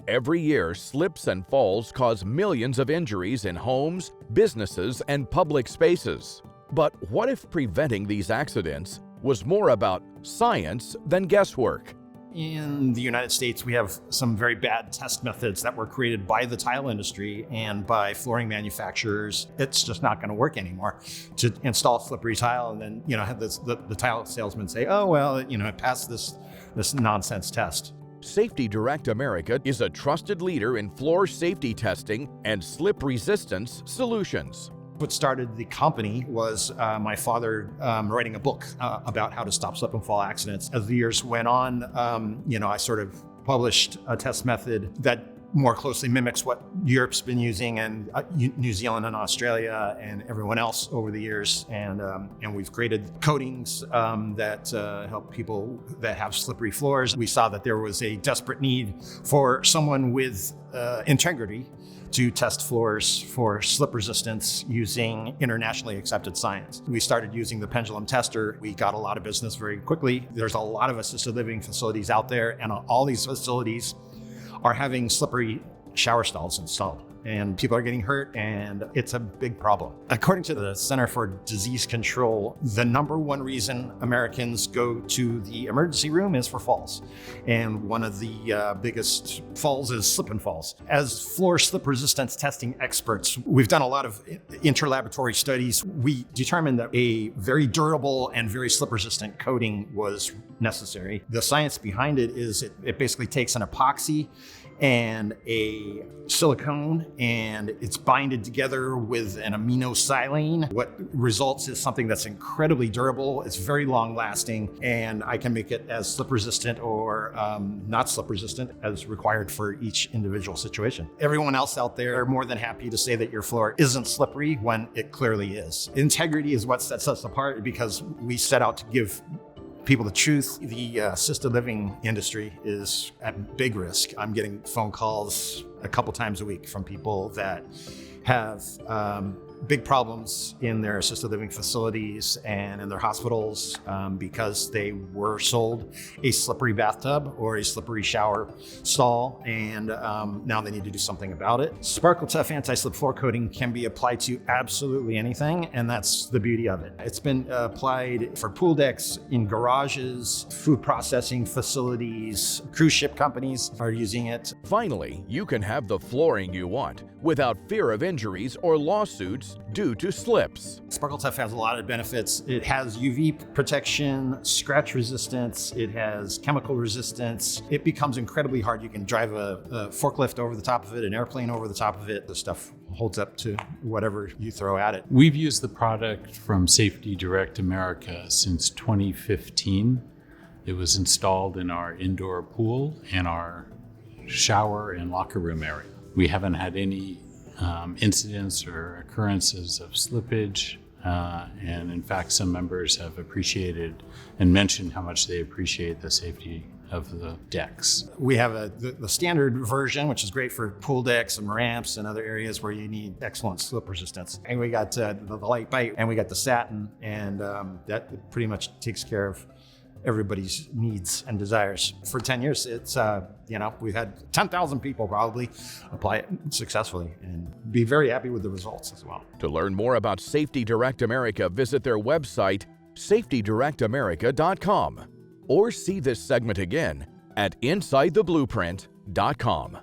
Every year, slips and falls cause millions of injuries in homes, businesses, and public spaces. But what if preventing these accidents was more about science than guesswork? In the United States, we have some very bad test methods that were created by the tile industry and by flooring manufacturers. It's just not going to work anymore to install slippery tile and then, have the tile salesman say, oh, well, it passed this nonsense test. Safety Direct America is a trusted leader in floor safety testing and slip resistance solutions. What started the company was my father writing a book about how to stop slip and fall accidents. As the years went on, I sort of published a test method that more closely mimics what Europe's been using and New Zealand and Australia and everyone else over the years. And we've created coatings that help people that have slippery floors. We saw that there was a desperate need for someone with integrity to test floors for slip resistance using internationally accepted science. We started using the pendulum tester. We got a lot of business very quickly. There's a lot of assisted living facilities out there, and all these facilities are having slippery shower stalls installed. And people are getting hurt, and it's a big problem. According to the Center for Disease Control, the number one reason Americans go to the emergency room is for falls. And one of the biggest falls is slip and falls. As floor slip resistance testing experts, we've done a lot of interlaboratory studies. We determined that a very durable and very slip resistant coating was necessary. The science behind it is it basically takes an epoxy and a silicone, and it's binded together with an aminosilane. What results is something that's incredibly durable, it's very long lasting, and I can make it as slip resistant or not slip resistant as required for each individual situation. Everyone else out there are more than happy to say that your floor isn't slippery when it clearly is. Integrity is what sets us apart because we set out to give people the truth. The assisted living industry is at big risk. I'm getting phone calls a couple times a week from people that have big problems in their assisted living facilities and in their hospitals because they were sold a slippery bathtub or a slippery shower stall, and now they need to do something about it. SparkleTuff Anti-Slip Floor Coating can be applied to absolutely anything, and that's the beauty of it. It's been applied for pool decks, in garages, food processing facilities, cruise ship companies are using it. Finally, you can have the flooring you want without fear of injuries or lawsuits due to slips. SparkleTuff has a lot of benefits. It has UV protection, scratch resistance, it has chemical resistance. It becomes incredibly hard. You can drive a forklift over the top of it, an airplane over the top of it. The stuff holds up to whatever you throw at it. We've used the product from Safety Direct America since 2015. It was installed in our indoor pool and our shower and locker room area. We haven't had any incidents or occurrences of slippage, and in fact some members have appreciated and mentioned how much they appreciate the safety of the decks. We have the standard version, which is great for pool decks and ramps and other areas where you need excellent slip resistance. And we got the Lite Bite, and we got the satin, and that pretty much takes care of everybody's needs and desires. For 10 years, it's, we've had 10,000 people probably apply it successfully and be very happy with the results as well. To learn more about Safety Direct America, visit their website, safetydirectamerica.com, or see this segment again at InsideTheBlueprint.com.